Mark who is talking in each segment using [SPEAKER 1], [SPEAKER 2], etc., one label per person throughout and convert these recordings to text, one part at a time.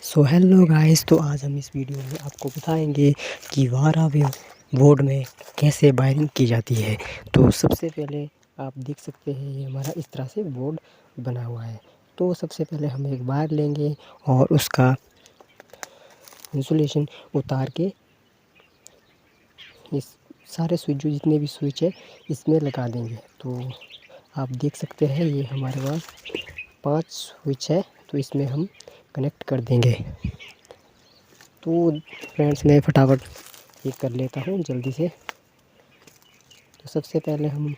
[SPEAKER 1] So hello guys, तो आज हम इस वीडियो में आपको बताएंगे कि वारा बोर्ड में कैसे वायरिंग की जाती है। तो सबसे पहले आप देख सकते हैं ये हमारा इस तरह से बोर्ड बना हुआ है। तो सबसे पहले हम एक वायर लेंगे और उसका इंसुलेशन उतार के इस सारे स्विच जो जितने भी स्विच है इसमें लगा देंगे। तो आप देख सकते हैं ये हमारे पास 5 स्विच है, तो इसमें हम कनेक्ट कर देंगे। तो फ्रेंड्स मैं फटाफट ये कर लेता हूँ जल्दी से। तो सबसे पहले हम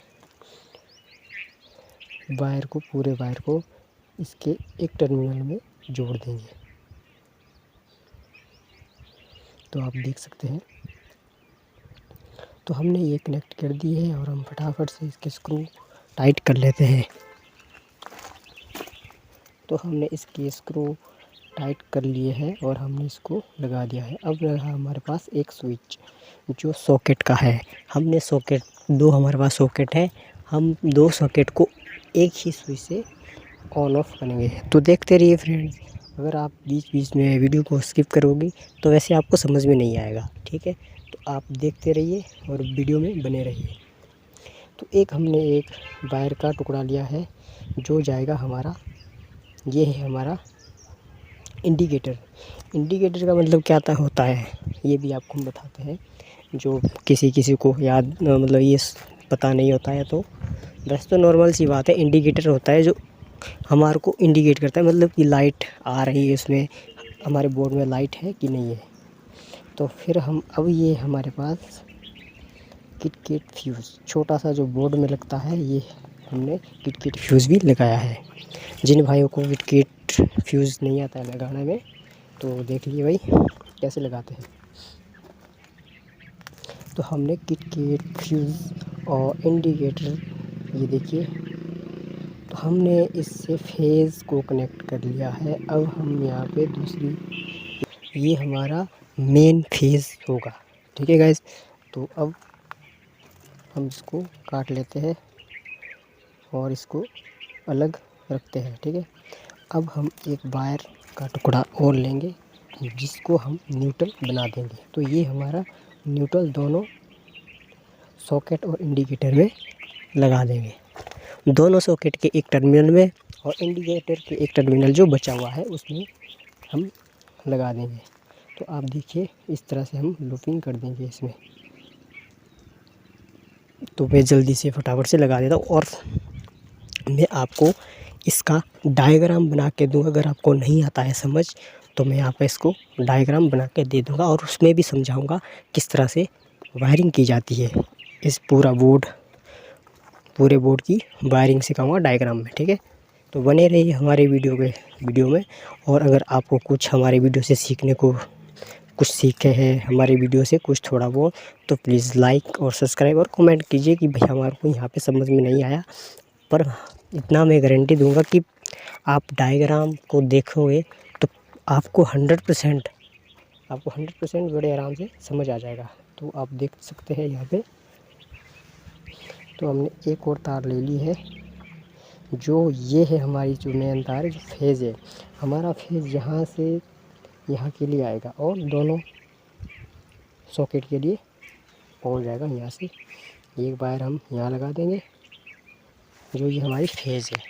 [SPEAKER 1] पूरे वायर को इसके एक टर्मिनल में जोड़ देंगे। तो आप देख सकते हैं तो हमने ये कनेक्ट कर दी है और हम फटाफट से इसके स्क्रू टाइट कर लेते हैं। तो हमने इसके स्क्रू टाइट कर लिए हैं और हमने इसको लगा दिया है। अब रहा हमारे पास एक स्विच जो सॉकेट का है। हमने सॉकेट दो हमारे पास सॉकेट है, हम दो सॉकेट को एक ही स्विच से ऑन ऑफ करेंगे। तो देखते रहिए फ्रेंड्स, अगर आप बीच बीच में वीडियो को स्किप करोगे तो वैसे आपको समझ में नहीं आएगा, ठीक है। तो आप देखते रहिए और वीडियो में बने रहिए। तो हमने एक वायर का टुकड़ा लिया है जो जाएगा हमारा, ये है हमारा इंडिकेटर। इंडिकेटर का मतलब क्या होता है ये भी आपको हम बताते हैं। जो किसी को याद मतलब ये पता नहीं होता है तो वैसे तो नॉर्मल सी बात है। इंडिकेटर होता है जो हमारे को इंडिकेट करता है, मतलब कि लाइट आ रही है, उसमें हमारे बोर्ड में लाइट है कि नहीं है। तो फिर हम अब ये हमारे पास किट फ्यूज़ छोटा सा जो बोर्ड में लगता है, ये हमने किट फ्यूज़ भी लगाया है। जिन भाइयों को किट फ्यूज़ नहीं आता है लगाने में तो देख लीजिए भाई कैसे लगाते हैं। तो हमने किट फ्यूज़ और इंडिकेटर ये देखिए, तो हमने इससे फेज़ को कनेक्ट कर लिया है। अब हम यहाँ पे दूसरी, ये हमारा मेन फेज़ होगा, ठीक है गाइस। तो अब हम इसको काट लेते हैं और इसको अलग रखते हैं, ठीक है। अब हम एक वायर का टुकड़ा और लेंगे जिसको हम न्यूट्रल बना देंगे। तो ये हमारा न्यूट्रल दोनों सॉकेट और इंडिकेटर में लगा देंगे। दोनों सॉकेट के एक टर्मिनल में और इंडिकेटर के एक टर्मिनल जो बचा हुआ है उसमें हम लगा देंगे। तो आप देखिए इस तरह से हम लूपिंग कर देंगे इसमें। तो मैं जल्दी से फटाफट से लगा देता हूँ और मैं आपको इसका डायग्राम बना के दूँगा। अगर आपको नहीं आता है समझ तो मैं यहाँ पे इसको डायग्राम बना के दे दूँगा और उसमें भी समझाऊँगा किस तरह से वायरिंग की जाती है। इस पूरे बोर्ड की वायरिंग सिखाऊँगा डायग्राम में, ठीक है। तो बने रहिए हमारे वीडियो में। और अगर आपको कुछ हमारे वीडियो से सीखने को कुछ सीखे हैं हमारे वीडियो से कुछ थोड़ा बहुत, तो प्लीज़ लाइक और सब्सक्राइब और कमेंट कीजिए कि भाई हमारे को यहाँ पे समझ में नहीं आया। पर इतना मैं गारंटी दूंगा कि आप डायग्राम को देखोगे तो आपको 100% बड़े आराम से समझ आ जाएगा। तो आप देख सकते हैं यहाँ पे, तो हमने एक और तार ले ली है जो ये है हमारी जो मेन तार है, जो फेज़ है हमारा। फेज़ यहाँ से यहाँ के लिए आएगा और दोनों सॉकेट के लिए पहुँच जाएगा। यहाँ से एक वायर हम यहाँ लगा देंगे जो ये हमारी फेज़ है,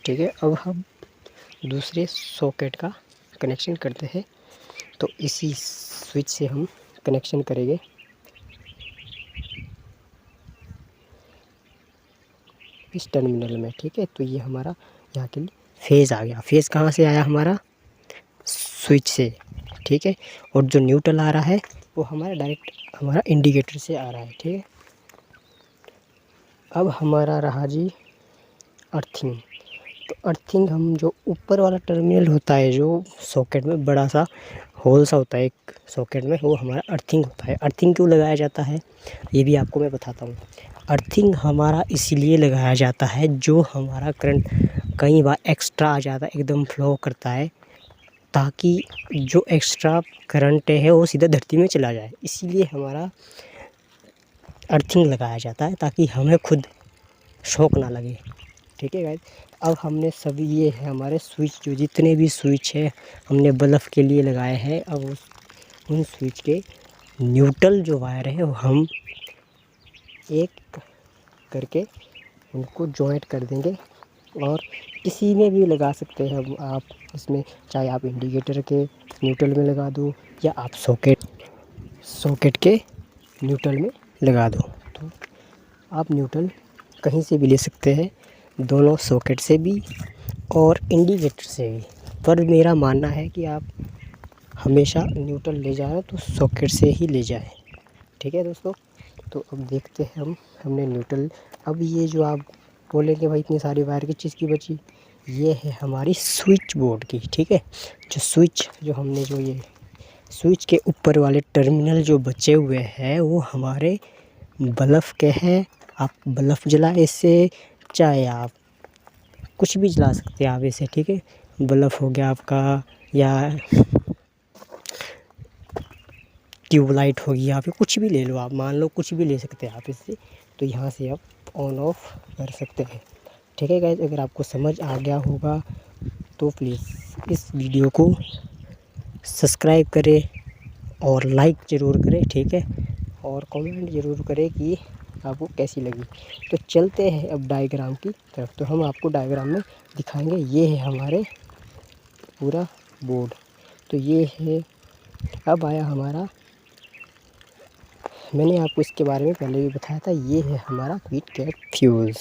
[SPEAKER 1] ठीक है। अब हम दूसरे सॉकेट का कनेक्शन करते हैं। तो इसी स्विच से हम कनेक्शन करेंगे इस टर्मिनल में, ठीक है। तो ये हमारा यहाँ के लिए फेज़ आ गया। फेज़ कहाँ से आया? हमारा स्विच से, ठीक है। और जो न्यूट्रल आ रहा है वो हमारा डायरेक्ट हमारा इंडिकेटर से आ रहा है, ठीक है। अब हमारा रहा जी अर्थिंग। तो अर्थिंग हम जो ऊपर वाला टर्मिनल होता है जो सॉकेट में बड़ा सा होल सा होता है एक सॉकेट में, वो हमारा अर्थिंग होता है। अर्थिंग क्यों लगाया जाता है ये भी आपको मैं बताता हूँ। अर्थिंग हमारा इसलिए लगाया जाता है जो हमारा करंट कई बार एक्स्ट्रा आ जाता है, एकदम फ्लो करता है, ताकि जो एक्स्ट्रा करंट है वो सीधा धरती में चला जाए। इसीलिए हमारा अर्थिंग लगाया जाता है ताकि हमें खुद शॉक ना लगे। ठीक है गाइस। अब हमने सभी ये है हमारे स्विच, जो जितने भी स्विच है हमने बल्ब के लिए लगाए हैं। अब उन स्विच के न्यूट्रल जो वायर है वो हम एक करके उनको जॉइंट कर देंगे और किसी में भी लगा सकते हैं हम आप इसमें, चाहे आप इंडिकेटर के न्यूट्रल में लगा दो या आप सॉकेट के न्यूट्रल में लगा दो। तो आप न्यूट्रल कहीं से भी ले सकते हैं, दोनों सॉकेट से भी और इंडिकेटर से भी, पर मेरा मानना है कि आप हमेशा न्यूट्रल ले जाए तो सॉकेट से ही ले जाए। ठीक है दोस्तों, तो अब देखते हैं हमने न्यूट्रल। अब ये जो आप बोलेंगे भाई इतनी सारी वायर किस चीज़ की बची, ये है हमारी स्विच बोर्ड की। ठीक है, जो स्विच जो हमने जो ये स्विच के ऊपर वाले टर्मिनल जो बचे हुए हैं वो हमारे बल्ब के हैं। आप बल्ब जलाए इससे, चाहे आप कुछ भी जला सकते हैं आप इसे। ठीक है, बल्ब हो गया आपका या ट्यूबलाइट होगी, आप कुछ भी ले लो, आप मान लो कुछ भी ले सकते हैं आप इससे। तो यहाँ से आप ऑन ऑफ कर सकते हैं। ठीक है गाइस, अगर आपको समझ आ गया होगा तो प्लीज़ इस वीडियो को सब्सक्राइब करें और लाइक ज़रूर करें। ठीक है, और कमेंट ज़रूर करें कि आपको कैसी लगी। तो चलते हैं अब डायग्राम की तरफ। तो हम आपको डायग्राम में दिखाएंगे। ये है हमारे पूरा बोर्ड। तो ये है, अब आया हमारा, मैंने आपको इसके बारे में पहले भी बताया था, ये है हमारा किट कैट फ्यूज़।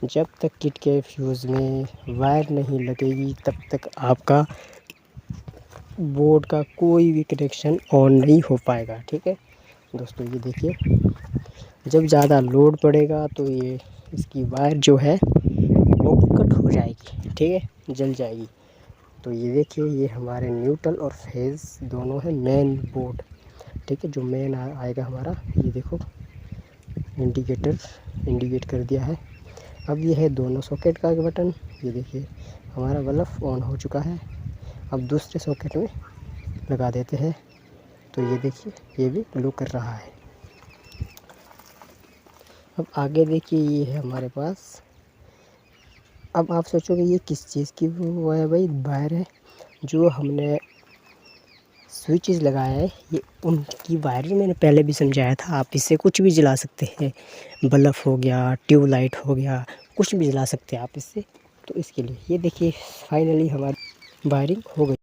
[SPEAKER 1] जब तक किट कैट फ्यूज़ में वायर नहीं लगेगी तब तक आपका बोर्ड का कोई भी कनेक्शन ऑन नहीं हो पाएगा। ठीक है दोस्तों, ये देखिए, जब ज़्यादा लोड पड़ेगा तो ये इसकी वायर जो है वो कट हो जाएगी। ठीक है, जल जाएगी। तो ये देखिए, ये हमारे न्यूट्रल और फेज़ दोनों है मेन बोर्ड। ठीक है, जो मेन आएगा हमारा, ये देखो इंडिकेट कर दिया है। अब ये है दोनों सॉकेट का बटन। ये देखिए हमारा बल्ब ऑन हो चुका है। अब दूसरे सॉकेट में लगा देते हैं। तो ये देखिए, ये भी ग्लो कर रहा है। अब आगे देखिए, ये है हमारे पास, अब आप सोचोगे ये किस चीज़ की वो है भाई, वायर है जो हमने स्विचेस लगाया है, ये उनकी वायर मैंने पहले भी समझाया था। आप इससे कुछ भी जला सकते हैं, बल्ब हो गया, ट्यूबलाइट हो गया, कुछ भी जला सकते हैं आप इससे। तो इसके लिए ये देखिए फाइनली हमारी वायरिंग हो गई।